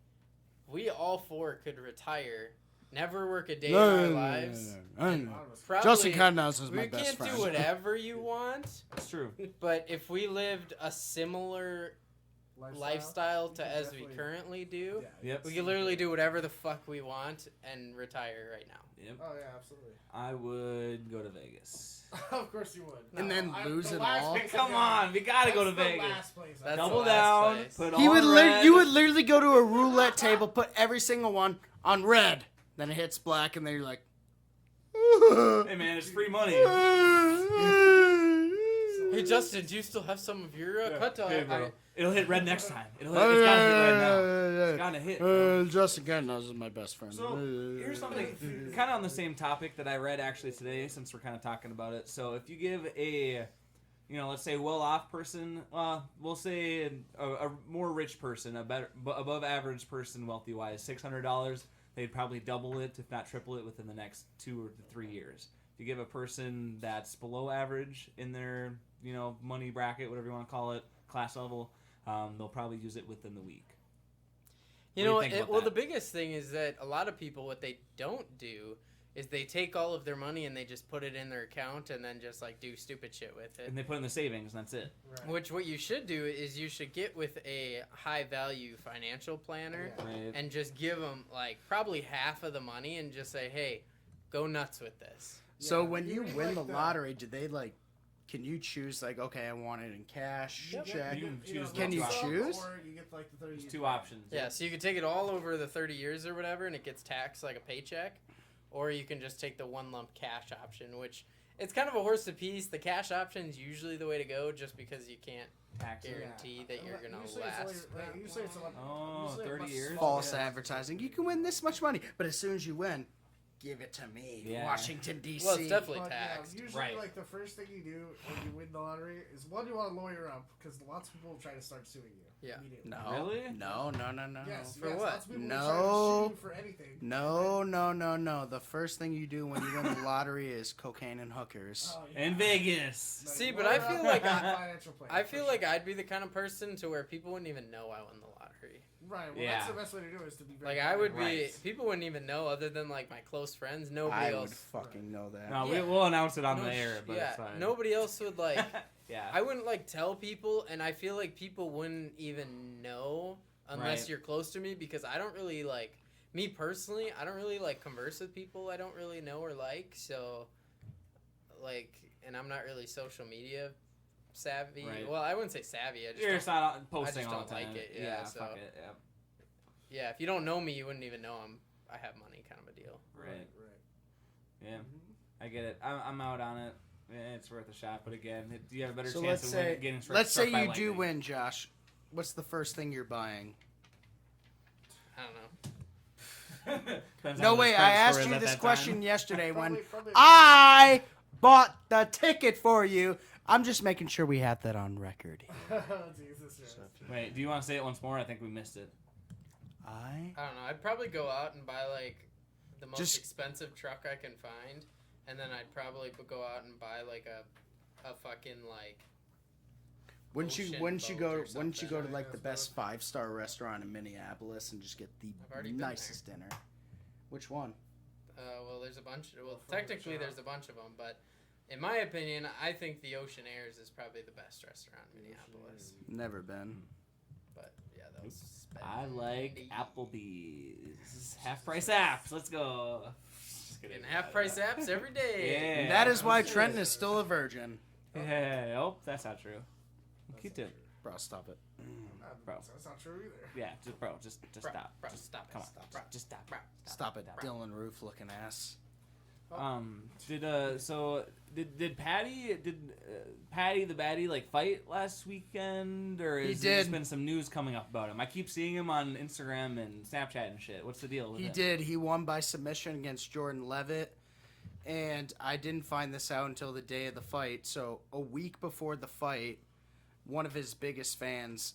we all 4 could retire, never work a day in our lives. Probably, Justin Cadenaz is my we best can't friend. do whatever you want, That's true. but if we lived a similar lifestyle to as we currently do, Yep. we could literally do whatever the fuck we want and retire right now. Yep. Oh yeah, absolutely. I would go to Vegas. Of course you would. And then lose the it last all? place Come I on, we gotta go to That's the Vegas. last place I That's go. Double the last down. place. Put He all would red. you would literally go to a roulette table, put every single one on red, then it hits black, and then you're like, Hey man, it's free money. Hey Justin, do you still have some of your cut? Hey, bro. It'll hit red next time. It's gotta hit red now. It's gotta hit. Bro. Justin Cadenaz is my best friend. So here's something kind of on the same topic that I read actually today, since we're kind of talking about it. So if you give a, let's say well-off person, we'll say a more rich person, a better, above average person, wealthy-wise, $600, they'd probably double it, if not triple it, within the next 2 or 3 years. If you give a person that's below average in their, money bracket, whatever you want to call it, class level, they'll probably use it within the week. You What know, do you think about well, that? the biggest thing is that a lot of people, what they don't do is they take all of their money and they just put it in their account and then just like do stupid shit with it. And they put in the savings, and that's it. Right. Which what you should do is you should get with a high value financial planner Yeah. Right. and just give them like probably half of the money and just say, hey, go nuts with this. So Yeah, when you even win like the lottery, do they can you choose okay, I want it in cash, Yep. check? You can choose Can you lump sum, choose? Or you get like the 30 There's 2 options. Yeah, so you could take it all over the 30 years or whatever and it gets taxed like a paycheck. Or you can just take the one lump cash option, which it's kind of a horse apiece. The cash option is usually the way to go just because you can't Tax it. guarantee that you're going to Usually it's last. only- usually it's a lot- Oh, usually a 30 much years? smaller- False advertising. You can win this much money, but as soon as you win, give it to me, Yeah. Washington D.C. Well, it's definitely But, taxed. usually, Right. like the first thing you do when you win the lottery is one, you want to lawyer up because lots of people will try to start suing you. Yeah. Immediately. No, Really? no. Yes. For yes, what? Lots of people No. will try to sue you for anything. No. The first thing you do when you win the lottery is cocaine and hookers. Oh, In Vegas. No, See, you but I lawyer feel up like and I- financial plan, I for feel sure. like I'd be the kind of person to where people wouldn't even know I won the lottery. Right. Well, Yeah. that's the best way to do it is to be very Like I would be, Right. people wouldn't even know other than like my close friends. Nobody I would else. fucking know that. No, Yeah. we'll announce it on No the air, but yeah, it's fine. nobody else would like. Yeah. I wouldn't like tell people, and I feel like people wouldn't even know unless Right. you're close to me because I don't really like me personally. I don't really like converse with people I don't really know or like. So, like, and I'm not really social media savvy. Right. Well, I wouldn't say savvy. I just You're don't- just not posting just all don't the time. like it, yeah, so- fuck it. Yeah. yeah. If you don't know me, you wouldn't even know I have money, kind of a deal. Right. Right. Yeah. I get it. I'm out on it. Yeah, it's worth a shot. But again, do you have a better So chance let's of say, getting struck let's say by you do lightning? win, Josh. What's the first thing you're buying? I don't know. Depends No on way. what I the asked store is you at this that question time. yesterday when Probably I bought the ticket for you. I'm just making sure we have that on record. Jesus Christ. Wait, do you want to say it once more? I think we missed it. I I don't know. I'd probably go out and buy like the most Just- expensive truck I can find, and then I'd probably go out and buy like a fucking like. wouldn't you Ocean wouldn't you boat go or wouldn't you go to something. like the best 5-star restaurant in Minneapolis and just get the I've already been nicest dinner? Which one? Well, there's a bunch. Well, From the technically shop. there's a bunch of them, but in my opinion, I think the Ocean Airs is probably the best restaurant in Minneapolis. Never been. But yeah, that was. I like Applebee's. Half price apps. Let's go. Just kidding. Getting half price apps every day. Yeah. And that is why Trenton is still a virgin. Yeah. Oh, that's not true. Q-tip. Bro, stop it. Bro. That's not true either. Yeah, just Bro, stop. bro, Just stop it, Come on. stop, bro, Just stop. bro. Stop it, Dylan Roof looking ass. Did Patty the baddie like fight last weekend, or He has there just did. been some news coming up about him? I keep seeing him on Instagram and Snapchat and shit. What's the deal with He him? did. He won by submission against Jordan Levitt. And I didn't find this out until the day of the fight. So a week before the fight, one of his biggest fans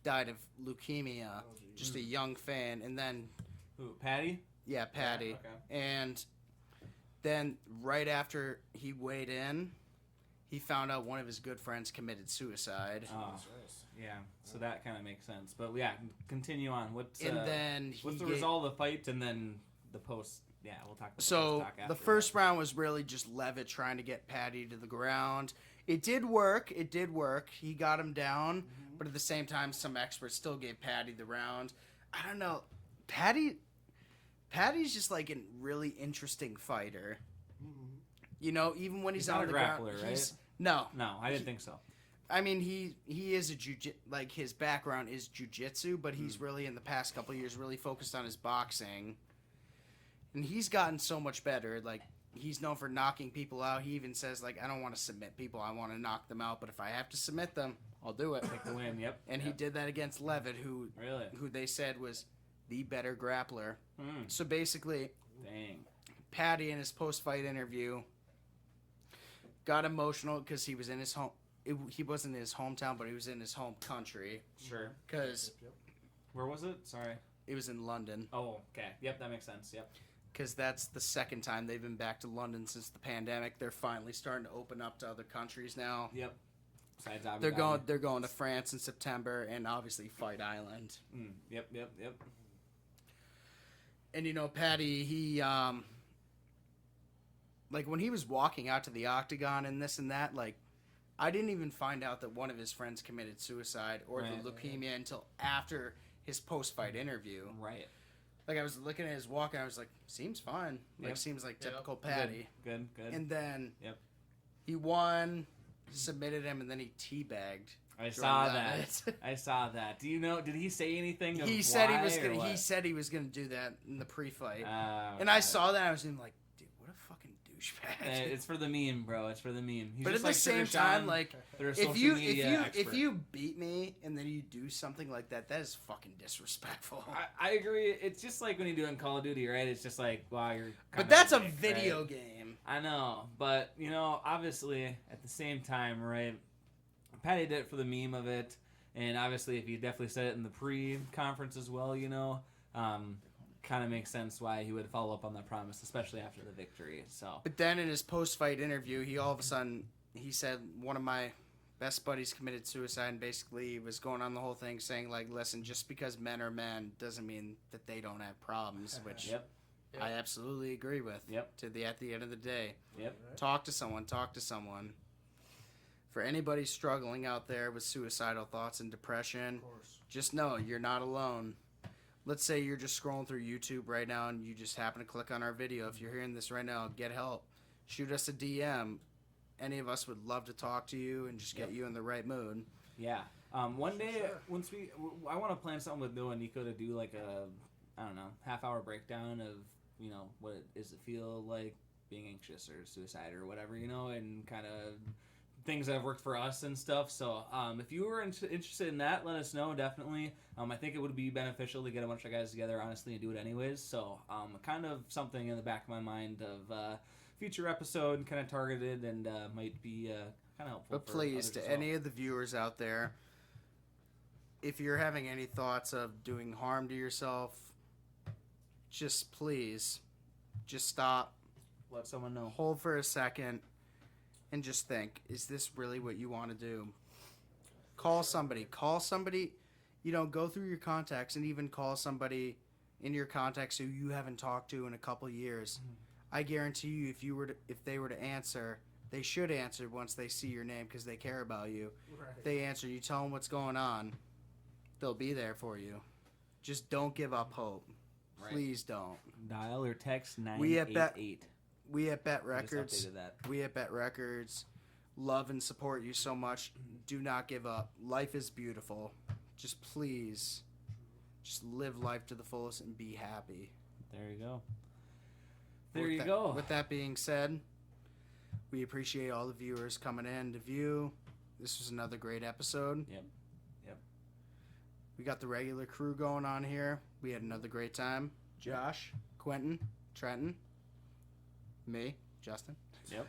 died of leukemia. Just a young fan. And then, Who, Patty? yeah, Patty. Okay. And then right after he weighed in, he found out one of his good friends committed suicide. Oh, yeah. So that kind of makes sense. But yeah, continue on. What's And then he what's the ga- result of the fight, and then the post? Yeah, we'll talk. About So post-talk the after first that. round was really just Levitt trying to get Patty to the ground. It did work. He got him down, but at the same time, some experts still gave Patty the round. I don't know. Patty's just like a really interesting fighter. You know, even when he's, He's not on a the ground, grappler, he's right? no. No, I didn't think so. I mean, he is a like his background is jujitsu, but he's really in the past couple of years really focused on his boxing, and he's gotten so much better. Like he's known for knocking people out. He even says like, I don't want to submit people, I want to knock them out. But if I have to submit them, I'll do it. Take the win. Yep. And he did that against Levitt, who Really? they said was the better grappler. Hmm. So basically, Dang. Patty in his post-fight interview got emotional because he was in his home. He wasn't in his hometown, but he was in his home country Sure. because Where was it? Sorry. it was in London. Oh, okay. Yep, that makes sense. Yep. Because that's the second time they've been back to London since the pandemic. They're finally starting to open up to other countries now. Yep. Besides Abu They're Dhabi. going to France in September and obviously Fight Island. Yep. And you know, Patty, he like when he was walking out to the octagon and this and that, like I didn't even find out that one of his friends committed suicide or Right. the leukemia until after his post-fight interview. Right. Like I was looking at his walk and I was like, seems fine. Like Yep. seems like Yep. typical Patty. Good. And then Yep. he won, submitted him, and then he teabagged. I Jordan saw Levitt. that. I saw that. Do you know? Did he say anything? Of He said he why was or gonna. what? He said he was gonna do that in the pre-fight. And Okay. I saw that. I was like, dude, what a fucking douchebag. It's for the meme, bro. It's for the meme. He's But just at the like same Sugar time, Sean, like their if social you media if expert. you beat me and then you do something like that, that is fucking disrespectful. I agree. It's just like when you do it in Call of Duty, right? It's just like, wow, you're. But kinda that's a dick, video right? game. I know, but you know, obviously, at the same time, right? Patty did it for the meme of it, and obviously, if he definitely said it in the pre-conference as well, you know, kind of makes sense why he would follow up on that promise, especially after the victory. So. But then in his post-fight interview, he all of a sudden he said one of my best buddies committed suicide, and basically was going on the whole thing saying like, listen, just because men are men doesn't mean that they don't have problems, which Yep. I absolutely agree with. Yep. At the end of the day, Yep. talk to someone. For anybody struggling out there with suicidal thoughts and depression, just know you're not alone. Let's say you're just scrolling through YouTube right now and you just happen to click on our video. If you're hearing this right now, get help. Shoot us a DM. Any of us would love to talk to you and just get you in the right mood. Yeah. One day, once I want to plan something with Noah and Nico to do like a, I don't know, half-hour breakdown of, you know, what it is to feel like being anxious or suicide or whatever, you know, and kind of things that have worked for us and stuff. So if you were interested in that, let us know, definitely. I think it would be beneficial to get a bunch of guys together, honestly, and do it anyways. So kind of something in the back of my mind of future episode, kind of targeted, and might be kind of helpful. But please, to any of the viewers out there, if you're having any thoughts of doing harm to yourself, just please, just stop. Let someone know. Hold for a second and just think, is this really what you want to do? Call somebody. Go through your contacts and even call somebody in your contacts who you haven't talked to in a couple years. I guarantee you, if they were to answer, they should answer once they see your name because they care about you. Right. They answer, you tell them what's going on, they'll be there for you. Just don't give up hope. Right. Please don't. Dial or text 988. We at Bet Records. Just updated that. We at Bet Records love and support you so much. Do not give up. Life is beautiful. Just please, just live life to the fullest and be happy. There you go. There you go. With that being said, we appreciate all the viewers coming in to view. This was another great episode. Yep. We got the regular crew going on here. We had another great time. Josh, Quentin, Trenton, me, Justin. Yep.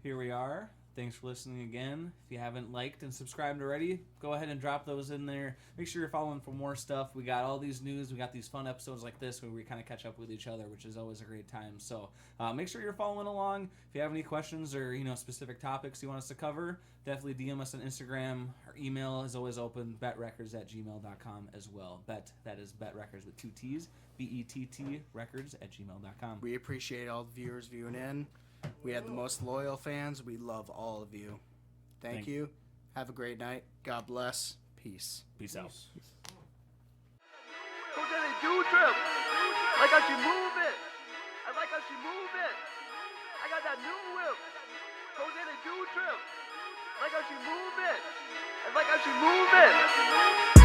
Here we are. Thanks for listening again. If you haven't liked and subscribed already, go ahead and drop those in there. Make sure you're following for more stuff. We got all these news. We got these fun episodes like this where we kind of catch up with each other, which is always a great time. So make sure you're following along. If you have any questions or specific topics you want us to cover, definitely DM us on Instagram. Our email is always open, betrecords@gmail.com as well. That is betrecords with 2 T's, BETT records@gmail.com. We appreciate all the viewers viewing in. We had the most loyal fans. We love all of you. Thank you. Have a great night. God bless. Peace. Peace out. Jose do trip. Like how she move it. I like how she move it. I got that new whip. Jose do trip. Like how she move it. I like how she move it.